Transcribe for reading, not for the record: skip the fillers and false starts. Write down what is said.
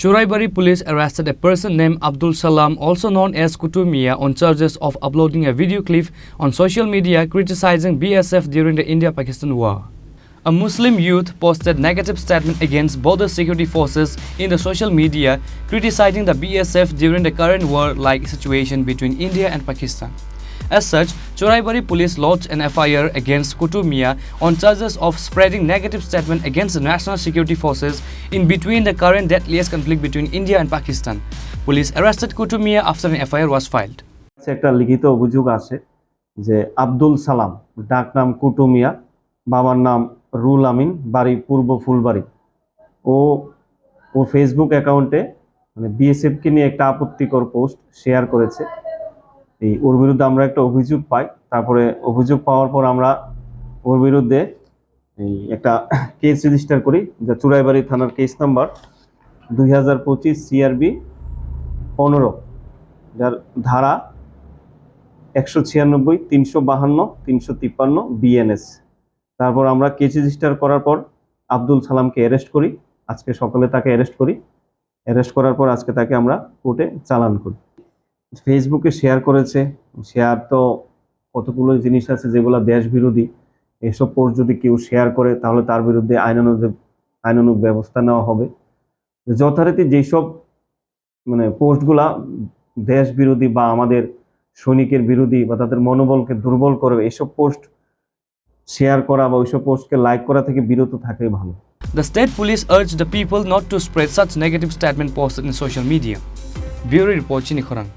Churaibari police arrested a person named Abdul Salam, also known as Kutu Mia, on charges of uploading a video clip on social media criticizing BSF during the India-Pakistan war. A Muslim youth posted negative statement against border security forces in the social media, criticizing the BSF during the current war-like situation between India and Pakistan. As such, Churaibari police lodged an FIR against Kutu Mia on charges of spreading negative statement against the national security forces in between the current deadliest conflict between India and Pakistan. Police arrested Kutu Mia after an FIR was filed. একটা লিখিত অভিযোগ আছে যে আব্দুল সালাম, ডাক নাম কুটু মিয়া, বাবার নাম rule আমিন, বাড়ি পূর্ব ফুলবাড়ি। ও ফেসবুক অ্যাকাউন্টে বিএসএফ কে নিয়ে একটা আপত্তিকর পোস্ট শেয়ার করেছে। ওর বিরুদ্ধে আমরা একটা অভিযোগ পাই। তারপরে অভিযোগ পাওয়ার পর আমরা ওর বিরুদ্ধে একটা কেস রেজিস্টার করি, যা চুরাইবাড়ি থানার কেস নাম্বার 2025 CRB 15, যার ধারা 196, 352, 353 BNS। তারপর আমরা কেস রেজিস্টার করার পর আব্দুল সালামকে অ্যারেস্ট করি। আজকে সকালে তাকে অ্যারেস্ট করি। অ্যারেস্ট করার পর আজকে তাকে আমরা কোর্টে চালান করি। ফেসবুকে শেয়ার করেছে। শেয়ার তো কতগুলো জিনিস আছে যেগুলো দেশ বিরোধী। এসব পোস্ট যদি কেউ শেয়ার করে তাহলে তার বিরুদ্ধে আইনানুগ ব্যবস্থা নেওয়া হবে। যথারীতি যেসব পোস্টগুলা দেশ বিরোধী বা আমাদের সৈনিকের বিরোধী বা তাদের মনোবলকে দুর্বল করবে, এসব পোস্ট শেয়ার করা বা ওইসব পোস্টকে লাইক করা থেকে বিরত থাকাই ভালো। The state police urged the people not to spread such negative statement posted in social media. Bureau report, Chini Khorang.